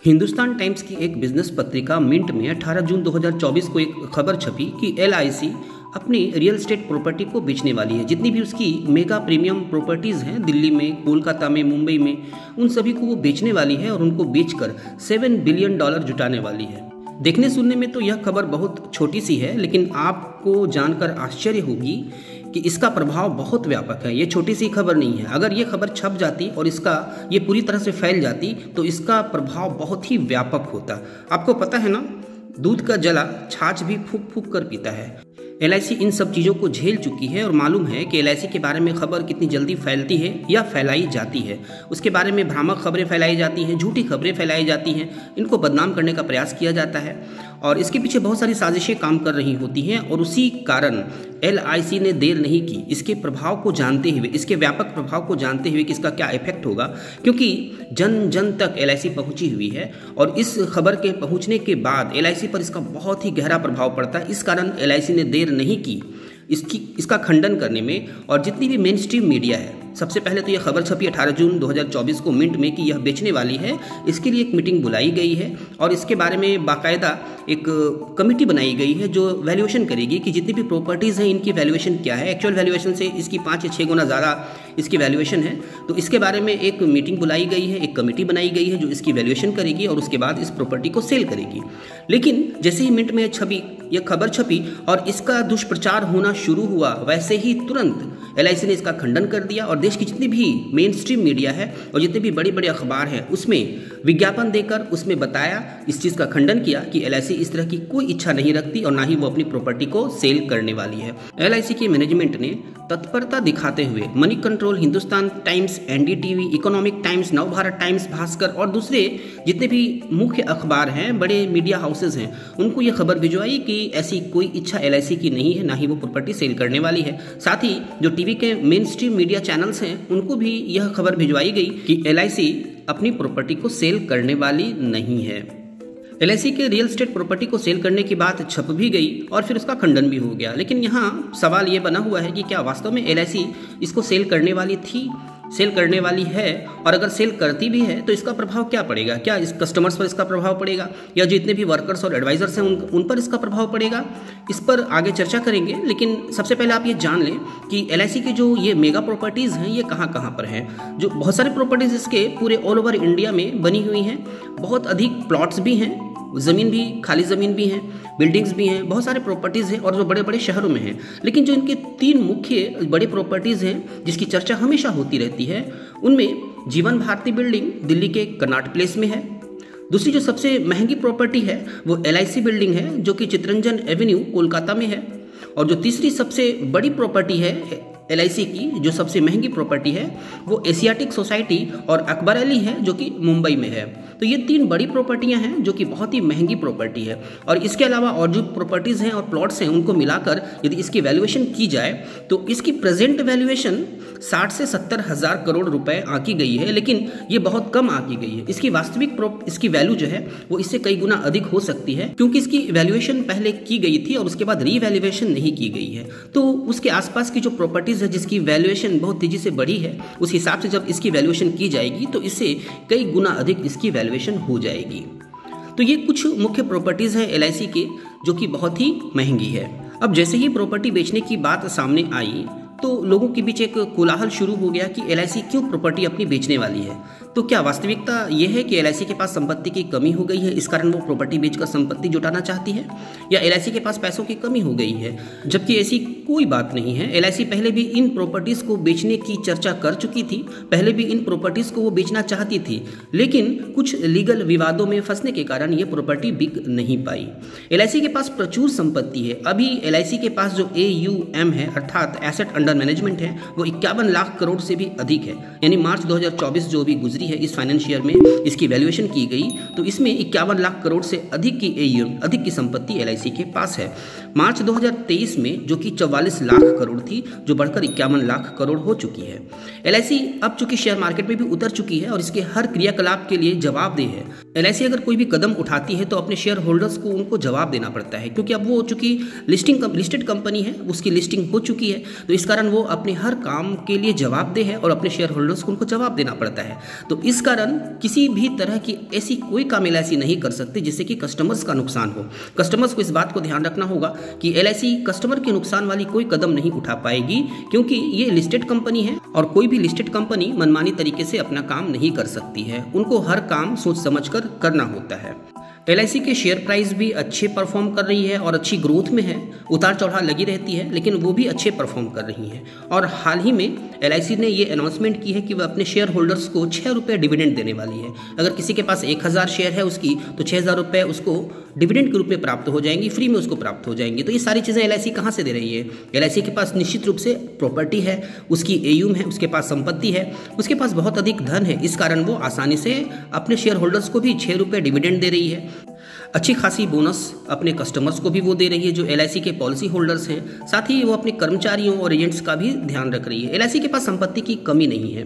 Hindustan times की एक business पत्रिका मिंट में 18 जून 2024 को एक खबर छपी कि LIC अपनी रियल एस्टेट प्रॉपर्टी को बेचने वाली है। जितनी भी उसकी मेगा प्रीमियम प्रॉपर्टीज़ हैं दिल्ली में, कोलकाता में, मुंबई में, उन सभी को वो बेचने वाली है और उनको बेचकर $7 बिलियन जुटाने वाली है। देखने सुनने में तो यह खबर बहुत छोटी सी है, लेकिन आपको जानकर आश्चर्य होगी कि इसका प्रभाव बहुत व्यापक है। ये छोटी सी खबर नहीं है। अगर ये खबर छप जाती और ये पूरी तरह से फैल जाती तो इसका प्रभाव बहुत ही व्यापक होता। आपको पता है ना, दूध का जला छाछ भी फूंक फूंक कर पीता है। LIC इन सब चीज़ों को झेल चुकी है और मालूम है कि LIC के बारे में खबर कितनी जल्दी फैलती है या फैलाई जाती है। उसके बारे में भ्रामक खबरें फैलाई जाती हैं, झूठी खबरें फैलाई जाती हैं, इनको बदनाम करने का प्रयास किया जाता है और इसके पीछे बहुत सारी साजिशें काम कर रही होती हैं। और उसी कारण LIC ने देर नहीं की इसके प्रभाव को जानते हुए, इसके व्यापक प्रभाव को जानते हुए कि इसका क्या इफेक्ट होगा, क्योंकि जन जन तक LIC पहुंची हुई है और इस खबर के पहुंचने के बाद LIC पर इसका बहुत ही गहरा प्रभाव पड़ता है। इस कारण LIC ने देर नहीं की इसका खंडन करने में। और जितनी भी मेन स्ट्रीम मीडिया है, सबसे पहले तो यह खबर छपी 18 जून 2024 को मिंट में कि यह बेचने वाली है। इसके लिए एक मीटिंग बुलाई गई है और इसके बारे में बाकायदा एक कमेटी बनाई गई है जो वैल्यूएशन करेगी कि जितनी भी प्रॉपर्टीज़ हैं इनकी वैल्यूएशन क्या है। एक्चुअल वैल्यूएशन से इसकी 5 या 6 गुना ज़्यादा इसकी वैल्यूएशन है। तो इसके बारे में एक मीटिंग बुलाई गई है, एक कमेटी बनाई गई है जो इसकी वैल्यूएशन करेगी और उसके बाद इस प्रॉपर्टी को सेल करेगी। लेकिन जैसे ही मिंट में यह खबर छपी और इसका दुष्प्रचार होना शुरू हुआ, वैसे ही तुरंत LIC ने इसका खंडन कर दिया और देश की जितनी भी मेन स्ट्रीम मीडिया है और जितने भी बड़े बड़े अखबार हैं उसमें विज्ञापन देकर उसमें बताया, इस चीज़ का खंडन किया कि LIC इस तरह की कोई इच्छा नहीं रखती और ना ही वो अपनी प्रॉपर्टी को सेल करने वाली है। LIC की मैनेजमेंट ने तत्परता दिखाते हुए money control, Hindustan times, NDTV, economic times, Navbharat times, Bhaskar और दूसरे जितने भी मुख्य अखबार हैं, बड़े मीडिया हाउसेज हैं, उनको ये खबर भिजवाई कि ऐसी कोई इच्छा LIC की नहीं है, ना ही वो प्रॉपर्टी सेल करने वाली है। साथ ही जो टीवी के मेन स्ट्रीम मीडिया चैनल्स हैं उनको भी यह खबर भिजवाई गई कि LIC अपनी प्रॉपर्टी को सेल करने वाली नहीं है। LIC के रियल एस्टेट प्रॉपर्टी को सेल करने की बात छप भी गई और फिर उसका खंडन भी हो गया। लेकिन यहाँ सवाल ये बना हुआ है कि क्या वास्तव में LIC इसको सेल करने वाली थी, सेल करने वाली है, और अगर सेल करती भी है तो इसका प्रभाव क्या पड़ेगा? क्या इस कस्टमर्स पर इसका प्रभाव पड़ेगा या जो इतने भी वर्कर्स और एडवाइजर्स हैं उन पर इसका प्रभाव पड़ेगा? इस पर आगे चर्चा करेंगे। लेकिन सबसे पहले आप ये जान लें कि LIC की जो ये मेगा प्रॉपर्टीज़ हैं ये कहाँ कहाँ पर हैं। जो बहुत सारी प्रॉपर्टीज़ इसके पूरे ऑल ओवर इंडिया में बनी हुई हैं, बहुत अधिक प्लॉट्स भी हैं, ज़मीन भी, खाली ज़मीन भी हैं, बिल्डिंग्स भी हैं, बहुत सारे प्रॉपर्टीज़ हैं और जो बड़े बड़े शहरों में हैं। लेकिन जो इनके 3 मुख्य बड़ी प्रॉपर्टीज़ हैं जिसकी चर्चा हमेशा होती रहती है, उनमें जीवन भारती बिल्डिंग दिल्ली के कनॉट प्लेस में है। दूसरी जो सबसे महंगी प्रॉपर्टी है वो LIC बिल्डिंग है जो कि चितरंजन एवेन्यू कोलकाता में है। और जो तीसरी सबसे बड़ी प्रॉपर्टी है LIC की, जो सबसे महंगी प्रॉपर्टी है, वो एशियाटिक सोसाइटी और अकबर अली है जो कि मुंबई में है। तो ये 3 बड़ी प्रॉपर्टियां हैं जो कि बहुत ही महंगी प्रॉपर्टी है। और इसके अलावा और जो प्रॉपर्टीज़ हैं और प्लॉट्स हैं उनको मिलाकर यदि इसकी वैल्यूएशन की जाए तो इसकी प्रेजेंट वैल्यूएशन 60 से 70 हज़ार करोड़ रुपए आंकी गई है। लेकिन ये बहुत कम आंकी गई है। इसकी वास्तविक इसकी वैल्यू जो है वो इससे कई गुना अधिक हो सकती है, क्योंकि इसकी वैल्यूएशन पहले की गई थी और उसके बाद रीवैल्यूएशन नहीं की गई है। तो उसके आसपास की जो प्रॉपर्टीज़ है जिसकी वैल्यूएशन बहुत तेज़ी से बढ़ी है, उस हिसाब से जब इसकी वैल्यूएशन की जाएगी तो इससे कई गुना अधिक इसकी वैल्यूएशन हो जाएगी। तो ये कुछ मुख्य प्रॉपर्टीज़ हैं LIC के जो कि बहुत ही महंगी है। अब जैसे ही प्रॉपर्टी बेचने की बात सामने आई तो लोगों के बीच एक कोलाहल शुरू हो गया कि LIC क्यों प्रॉपर्टी अपनी बेचने वाली है। तो क्या वास्तविकता यह है कि LIC के पास संपत्ति की कमी हो गई है, इस कारण वो प्रॉपर्टी बेचकर संपत्ति जुटाना चाहती है, या LIC के पास पैसों की कमी हो गई है? जबकि ऐसी कोई बात नहीं है। LIC पहले भी इन प्रॉपर्टीज़ को बेचने की चर्चा कर चुकी थी, पहले भी इन प्रॉपर्टीज़ को वो बेचना चाहती थी, लेकिन कुछ लीगल विवादों में फंसने के कारण ये प्रॉपर्टी बिक नहीं पाई। LIC के पास प्रचुर संपत्ति है। अभी LIC के पास जो AUM है अर्थात एसेट अंडर मैनेजमेंट है वो 51 लाख करोड़ से भी अधिक है। यानी मार्च 2024 जो भी गुजरी है इस फाइनेंशियल में इसकी वैल्यूएशन की गई तो इसमें 51 लाख करोड़ से अधिक की AUM, अधिक की संपत्ति LIC के पास है। मार्च 2023 में जो कि 44 लाख करोड़ थी, जो बढ़कर 51 लाख करोड़ हो चुकी है। LIC अब चूंकि शेयर मार्केट में भी उतर चुकी है और इसके हर क्रियाकलाप के लिए जवाबदेह है। LIC अगर कोई भी कदम उठाती है तो अपने शेयर होल्डर्स को उनको जवाब देना पड़ता है, क्योंकि अब वो चूंकि लिस्टेड कंपनी है, उसकी लिस्टिंग हो चुकी है, तो इस कारण वो अपने हर काम के लिए जवाबदेह है और अपने शेयर होल्डर्स को उनको जवाब देना पड़ता है। तो इस कारण किसी भी तरह की ऐसी कोई काम LIC नहीं कर सकती जिससे कि कस्टमर्स का नुकसान हो। कस्टमर्स को इस बात को ध्यान रखना होगा कि LIC कस्टमर के नुकसान वाली कोई कदम नहीं उठा पाएगी, क्योंकि ये लिस्टेड कंपनी है और कोई भी लिस्टेड कंपनी मनमानी तरीके से अपना काम नहीं कर सकती है। उनको हर काम सोच समझ कर करना होता है। LIC के शेयर प्राइस भी अच्छे परफॉर्म कर रही है और अच्छी ग्रोथ में है। उतार चढ़ाव लगी रहती है, लेकिन वो भी अच्छे परफॉर्म कर रही है। और हाल ही में LIC ने ये अनाउंसमेंट की है कि वह अपने शेयर होल्डर्स को 6 रुपये डिविडेंड देने वाली है। अगर किसी के पास 1000 शेयर है उसकी, तो 6000 रुपये उसको डिविडेंड के रूप में प्राप्त हो जाएंगी, फ्री में उसको प्राप्त हो जाएंगी। तो ये सारी चीज़ें LIC कहाँ से दे रही है? LIC के पास निश्चित रूप से प्रॉपर्टी है, उसकी AUM है, उसके पास संपत्ति है, उसके पास बहुत अधिक धन है। इस कारण वो आसानी से अपने शेयर होल्डर्स को भी 6 रुपये डिविडेंड दे रही है। अच्छी खासी बोनस अपने कस्टमर्स को भी वो दे रही है जो LIC के पॉलिसी होल्डर्स हैं। साथ ही वो अपने कर्मचारियों और एजेंट्स का भी ध्यान रख रही है। LIC के पास संपत्ति की कमी नहीं है।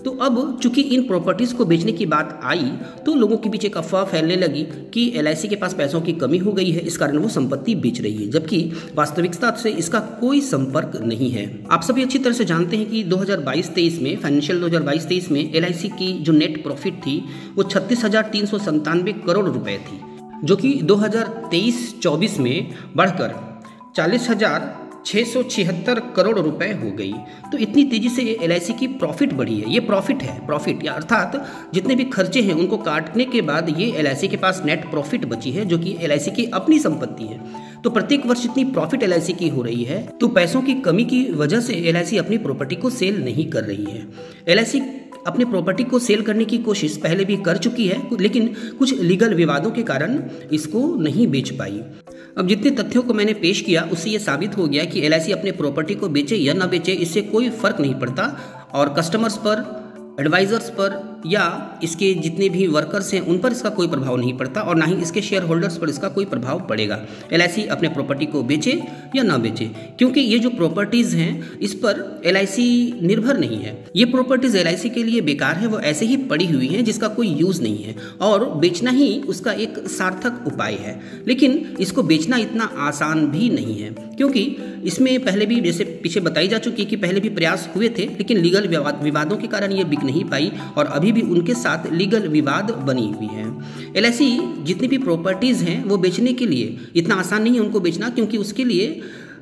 तो अब चूंकि इन प्रॉपर्टीज़ को बेचने की बात आई तो लोगों के पीछे एक अफवाह फैलने लगी कि LIC के पास पैसों की कमी हो गई है, इस कारण वो संपत्ति बेच रही है, जबकि वास्तविकता से इसका कोई संपर्क नहीं है। आप सभी अच्छी तरह से जानते हैं कि 2022-23 में, फाइनेंशियल 2022-23 में LIC की जो नेट प्रॉफिट थी वो 36,397 करोड़ रुपए थी, जो कि 2023-24 में बढ़कर 40,676 करोड़ रुपए हो गई। तो इतनी तेजी से LIC की प्रॉफिट बढ़ी है। ये प्रॉफिट है, प्रॉफिट या अर्थात जितने भी खर्चे हैं उनको काटने के बाद ये LIC के पास नेट प्रॉफिट बची है, जो कि LIC की अपनी संपत्ति है। तो प्रत्येक वर्ष इतनी प्रॉफिट LIC की हो रही है, तो पैसों की कमी की वजह से LIC अपनी प्रॉपर्टी को सेल नहीं कर रही है। LIC अपने प्रॉपर्टी को सेल करने की कोशिश पहले भी कर चुकी है, लेकिन कुछ लीगल विवादों के कारण इसको नहीं बेच पाई। अब जितने तथ्यों को मैंने पेश किया उससे ये साबित हो गया कि LIC अपने प्रॉपर्टी को बेचे या ना बेचे, इससे कोई फर्क नहीं पड़ता और कस्टमर्स पर, एडवाइजर्स पर या इसके जितने भी वर्कर्स हैं उन पर इसका कोई प्रभाव नहीं पड़ता और ना ही इसके शेयर होल्डर्स पर इसका कोई प्रभाव पड़ेगा। LIC अपने प्रॉपर्टी को बेचे या ना बेचे, क्योंकि ये जो प्रॉपर्टीज़ हैं इस पर LIC निर्भर नहीं है। ये प्रॉपर्टीज़ LIC के लिए बेकार है, वो ऐसे ही पड़ी हुई हैं जिसका कोई यूज़ नहीं है और बेचना ही उसका एक सार्थक उपाय है। लेकिन इसको बेचना इतना आसान भी नहीं है, क्योंकि इसमें पहले भी जैसे पीछे बताई जा चुकी है कि पहले भी प्रयास हुए थे, लेकिन लीगल विवादों के कारण ये बिक नहीं पाई और अभी भी उनके साथ लीगल विवाद बनी हुई है। LIC जितनी भी प्रॉपर्टीज़ हैं वो बेचने के लिए इतना आसान नहीं है उनको बेचना, क्योंकि उसके लिए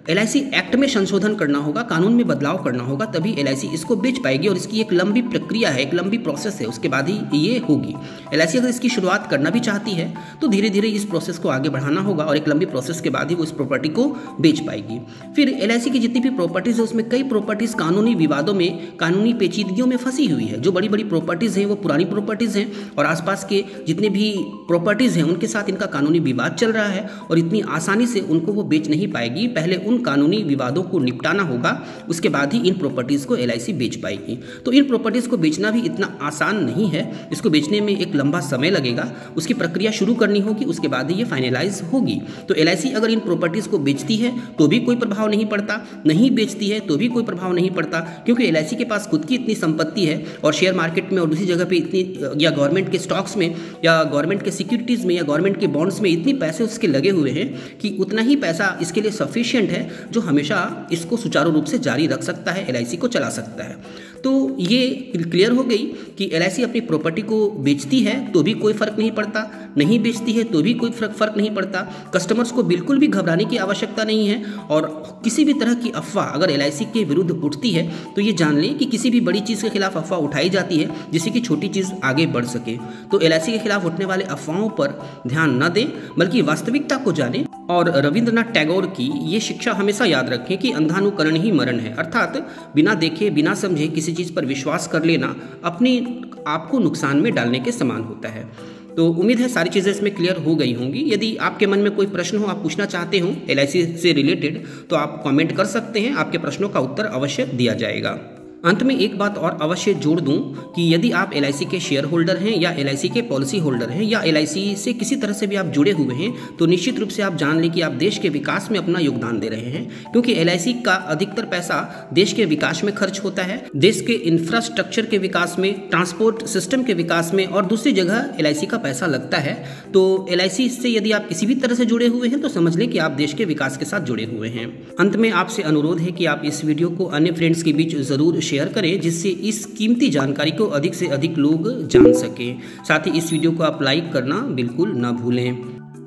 LIC एक्ट में संशोधन करना होगा, कानून में बदलाव करना होगा, तभी LIC इसको बेच पाएगी और इसकी एक लंबी प्रक्रिया है, एक लंबी प्रोसेस है, उसके बाद ही ये होगी। LIC अगर इसकी शुरुआत करना भी चाहती है तो धीरे धीरे इस प्रोसेस को आगे बढ़ाना होगा और एक लंबी प्रोसेस के बाद ही वो इस प्रॉपर्टी को बेच पाएगी। फिर LIC की जितनी भी प्रॉपर्टीज़ है उसमें कई प्रॉपर्टीज़ कानूनी विवादों में, कानूनी पेचीदगियों में फंसी हुई है। जो बड़ी बड़ी प्रॉपर्टीज़ हैं वो पुरानी प्रॉपर्टीज़ हैं और आसपास के जितने भी प्रॉपर्टीज़ हैं उनके साथ इनका कानूनी विवाद चल रहा है और इतनी आसानी से उनको वो बेच नहीं पाएगी। पहले उन कानूनी विवादों को निपटाना होगा, उसके बाद ही इन प्रॉपर्टीज़ को LIC बेच पाएगी। तो इन प्रॉपर्टीज़ को बेचना भी इतना आसान नहीं है, इसको बेचने में एक लंबा समय लगेगा, उसकी प्रक्रिया शुरू करनी होगी, उसके बाद ही ये फाइनलाइज होगी। तो LIC अगर इन प्रॉपर्टीज़ को बेचती है तो भी कोई प्रभाव नहीं पड़ता, नहीं बेचती है तो भी कोई प्रभाव नहीं पड़ता, क्योंकि LIC के पास खुद की इतनी संपत्ति है और शेयर मार्केट में और दूसरी जगह पे इतनी, या गवर्नमेंट के स्टॉक्स में या गवर्नमेंट के सिक्योरिटीज़ में या गवर्नमेंट के बॉन्ड्स में इतनी पैसे उसके लगे हुए हैं कि उतना ही पैसा इसके लिए सफिशिएंट है जो हमेशा इसको सुचारू रूप से जारी रख सकता है, LIC को चला सकता है। तो ये क्लियर हो गई कि LIC अपनी प्रॉपर्टी को बेचती है तो भी कोई फर्क नहीं पड़ता, नहीं बेचती है तो भी कोई फर्क नहीं पड़ता। कस्टमर्स को बिल्कुल भी घबराने की आवश्यकता नहीं है और किसी भी तरह की अफवाह अगर LIC के विरुद्ध उठती है तो ये जान लें कि किसी भी बड़ी चीज़ के खिलाफ अफवाह उठाई जाती है जिससे कि छोटी चीज़ आगे बढ़ सके। तो LIC के खिलाफ उठने वाले अफवाहों पर ध्यान न दें, बल्कि वास्तविकता को जानें। और रविंद्रनाथ टैगोर की ये शिक्षा हमेशा याद रखें कि अंधानुकरण ही मरण है, अर्थात बिना देखे बिना समझे किसी चीज़ पर विश्वास कर लेना अपने आप को नुकसान में डालने के समान होता है। तो उम्मीद है सारी चीज़ें इसमें क्लियर हो गई होंगी। यदि आपके मन में कोई प्रश्न हो, आप पूछना चाहते हो LIC से रिलेटेड, तो आप कमेंट कर सकते हैं, आपके प्रश्नों का उत्तर अवश्य दिया जाएगा। अंत में एक बात और अवश्य जोड़ दूं कि यदि आप LIC के शेयर होल्डर हैं या LIC के पॉलिसी होल्डर हैं या LIC से किसी तरह से भी आप जुड़े हुए हैं, तो निश्चित रूप से आप जान लें कि आप देश के विकास में अपना योगदान दे रहे हैं, क्योंकि LIC का अधिकतर पैसा देश के विकास में खर्च होता है, देश के इंफ्रास्ट्रक्चर के विकास में, ट्रांसपोर्ट सिस्टम के विकास में, और दूसरी जगह LIC का पैसा लगता है। तो LIC से यदि आप किसी भी तरह से जुड़े हुए हैं तो समझ लें कि आप देश के विकास के साथ जुड़े हुए हैं। अंत में आपसे अनुरोध है कि आप इस वीडियो को अन्य फ्रेंड्स के बीच ज़रूर शेयर करें, जिससे इस कीमती जानकारी को अधिक से अधिक लोग जान सकें। साथ ही इस वीडियो को आप लाइक करना बिल्कुल ना भूलें।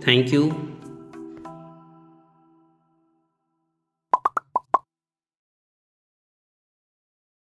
Thank you.